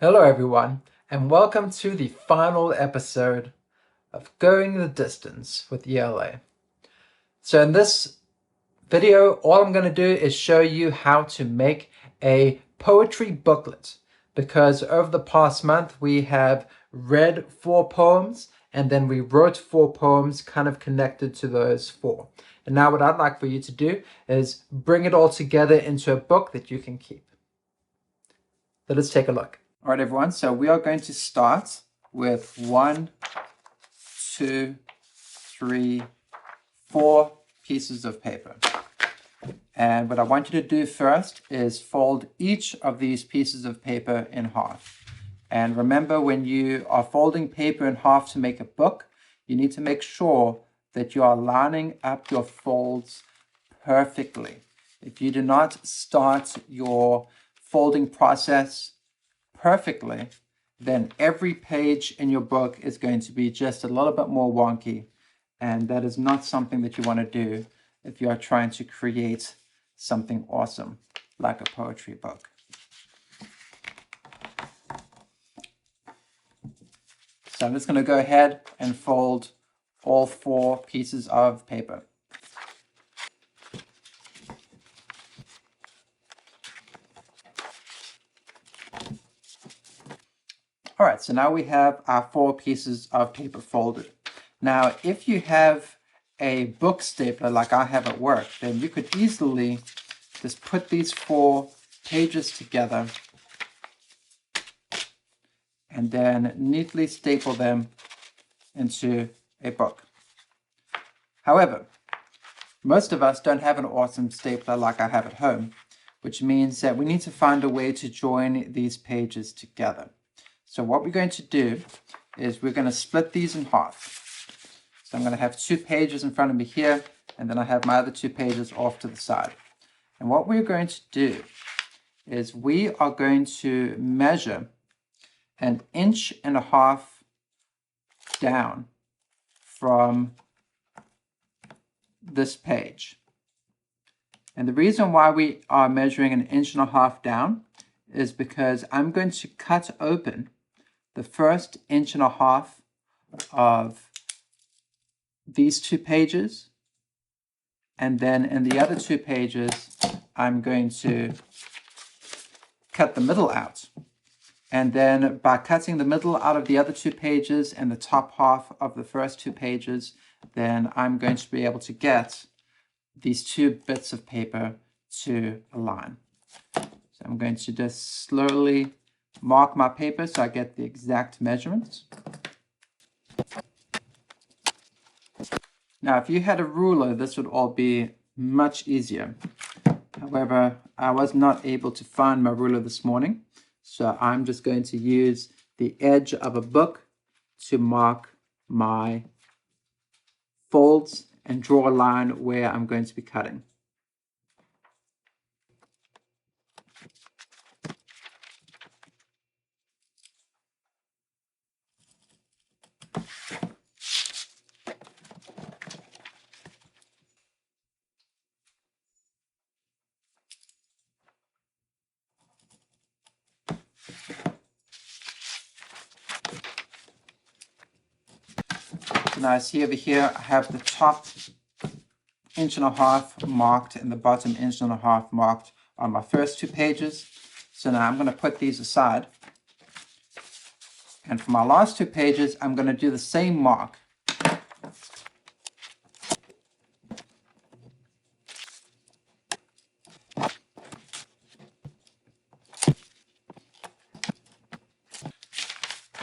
Hello everyone, and welcome to the final episode of Going the Distance with ELA. So in this video, all I'm going to do is show you how to make a poetry booklet, because over the past month we have read 4 poems and then we wrote 4 poems kind of connected to those 4. And now what I'd like for you to do is bring it all together into a book that you can keep. So let's take a look. All right, everyone, so we are going to start with 1, 2, 3, 4 pieces of paper. And what I want you to do first is fold each of these pieces of paper in half. And remember, when you are folding paper in half to make a book, you need to make sure that you are lining up your folds perfectly. If you do not start your folding process perfectly, then every page in your book is going to be just a little bit more wonky, and that is not something that you want to do if you are trying to create something awesome like a poetry book. So I'm just going to go ahead and fold all 4 pieces of paper. All right, so now we have our 4 pieces of paper folded. Now, if you have a book stapler like I have at work, then you could easily just put these 4 pages together and then neatly staple them into a book. However, most of us don't have an awesome stapler like I have at home, which means that we need to find a way to join these pages together. So what we're going to do is we're going to split these in half. So I'm going to have 2 pages in front of me here, and then I have my other 2 pages off to the side. And what we're going to do is we are going to measure 1.5 inches down from this page. And the reason why we are measuring 1.5 inches down is because I'm going to cut open the first 1.5 inches of these 2 pages, and then in the other 2 pages I'm going to cut the middle out. And then by cutting the middle out of the other 2 pages and the top half of the first 2 pages, then I'm going to be able to get these 2 bits of paper to align. So I'm going to just slowly mark my paper so I get the exact measurements. Now, if you had a ruler, this would all be much easier. However, I was not able to find my ruler this morning, so I'm just going to use the edge of a book to mark my folds and draw a line where I'm going to be cutting. So now I see over here, I have the top 1.5 inches marked and the bottom 1.5 inches marked on my first 2 pages. So now I'm going to put these aside. And for my last 2 pages, I'm going to do the same mark.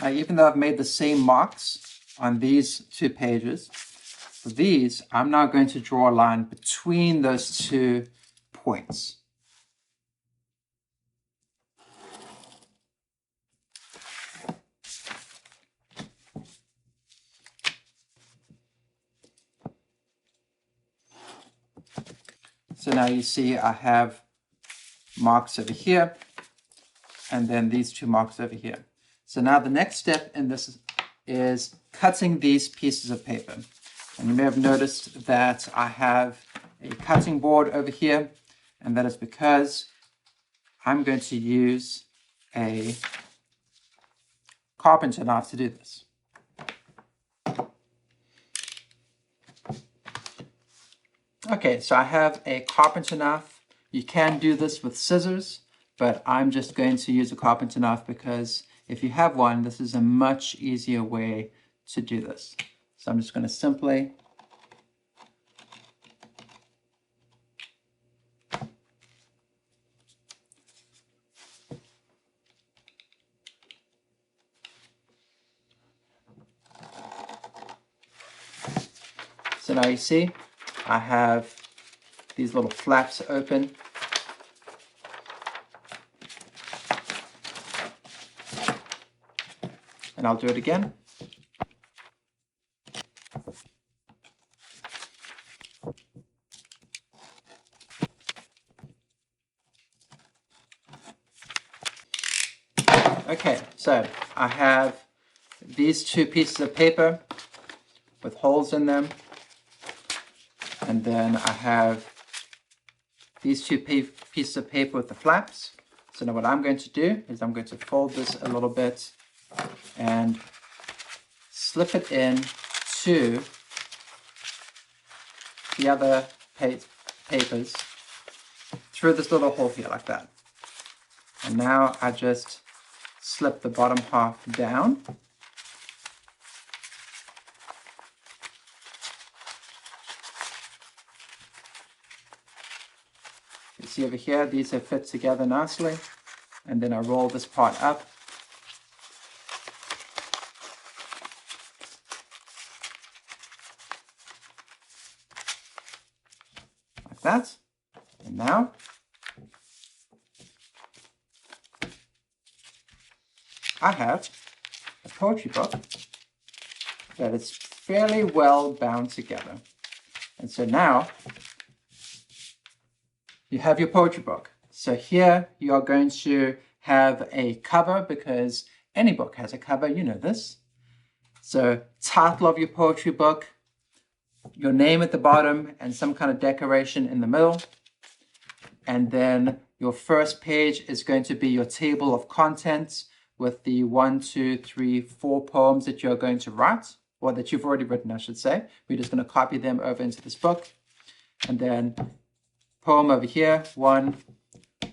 Now, even though I've made the same marks on these 2 pages, for these, I'm now going to draw a line between those 2 points. So now you see I have marks over here, and then these 2 marks over here. So now the next step in this is cutting these pieces of paper. And you may have noticed that I have a cutting board over here, and that is because I'm going to use a carpenter knife to do this. Okay, so I have a carpenter knife. You can do this with scissors, but I'm just going to use a carpenter knife because if you have one, this is a much easier way to do this. So I'm just going to simply So now you see, I have these little flaps open. And I'll do it again. Okay, so I have these two pieces of paper with holes in them. And then I have these two pieces of paper with the flaps. So now what I'm going to do is I'm going to fold this a little bit and slip it in to the other papers through this little hole here like that. And now I just slip the bottom half down. You see over here, these have fit together nicely. And then I roll this part up. Like that. And now I have a poetry book that is fairly well bound together. And so now you have your poetry book. So here you are going to have a cover because any book has a cover, you know this. So title of your poetry book, your name at the bottom and some kind of decoration in the middle. And then your first page is going to be your table of contents with the 1, 2, 3, 4 poems that you're going to write, or that you've already written, I should say. We're just going to copy them over into this book. And then poem over here, 1,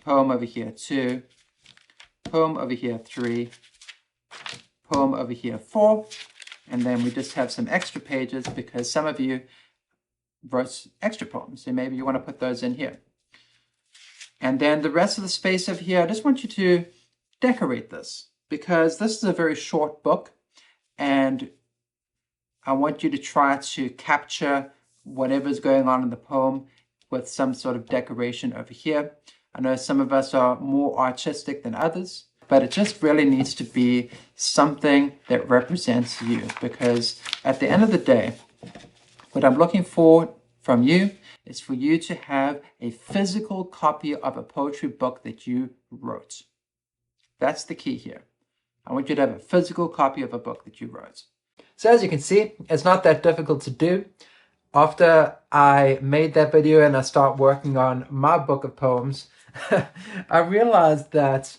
poem over here, 2, poem over here, 3, poem over here, 4. And then we just have some extra pages because some of you wrote extra poems. So maybe you want to put those in here. And then the rest of the space over here, I just want you to decorate this because this is a very short book and I want you to try to capture whatever's going on in the poem with some sort of decoration over here. I know some of us are more artistic than others, but it just really needs to be something that represents you because at the end of the day, what I'm looking for from you is for you to have a physical copy of a poetry book that you wrote. That's the key here. I want you to have a physical copy of a book that you wrote. So as you can see, it's not that difficult to do. After I made that video and I start working on my book of poems, I realized that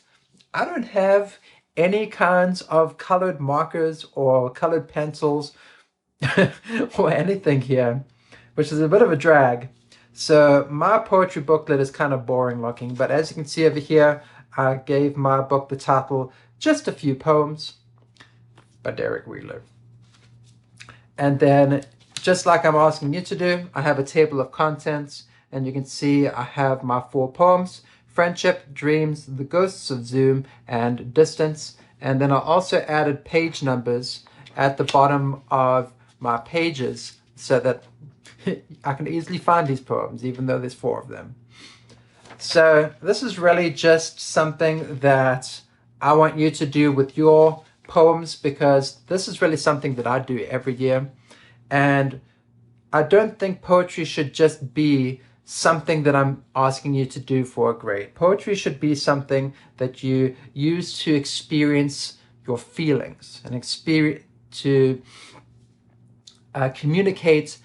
I don't have any kinds of colored markers or colored pencils or anything here, which is a bit of a drag. So my poetry booklet is kind of boring looking, but as you can see over here, I gave my book the title, Just a Few Poems by Derek Wheeler. And then, just like I'm asking you to do, I have a table of contents, and you can see I have my 4 poems, Friendship, Dreams, The Ghosts of Zoom, and Distance. And then I also added page numbers at the bottom of my pages so that I can easily find these poems, even though there's 4 of them. So this is really just something that I want you to do with your poems because this is really something that I do every year. And I don't think poetry should just be something that I'm asking you to do for a grade. Poetry should be something that you use to experience your feelings and to communicate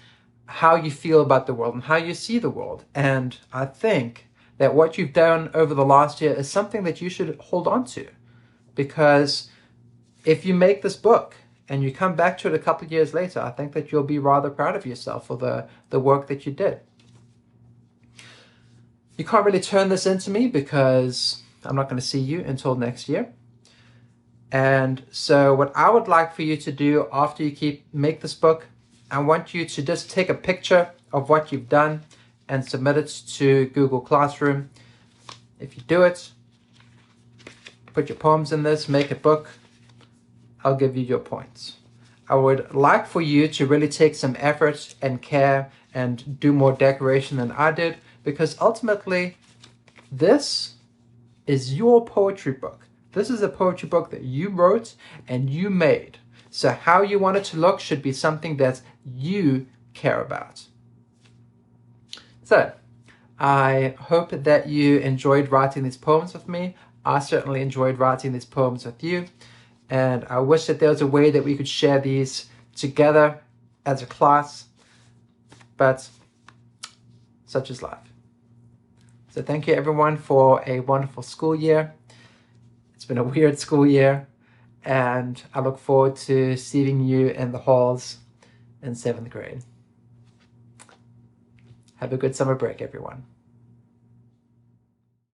how you feel about the world and how you see the world. And I think that what you've done over the last year is something that you should hold on to because if you make this book and you come back to it a couple of years later, I think that you'll be rather proud of yourself for the work that you did. You can't really turn this into me because I'm not going to see you until next year. And so what I would like for you to do after you make this book, I want you to just take a picture of what you've done and submit it to Google Classroom. If you do it, put your poems in this, make a book, I'll give you your points. I would like for you to really take some effort and care and do more decoration than I did, because ultimately this is your poetry book. This is a poetry book that you wrote and you made. So how you want it to look should be something that you care about. So I hope that you enjoyed writing these poems with me. I certainly enjoyed writing these poems with you. And I wish that there was a way that we could share these together as a class. But such is life. So thank you everyone for a wonderful school year. It's been a weird school year, and I look forward to seeing you in the halls in 7th grade. Have a good summer break, everyone.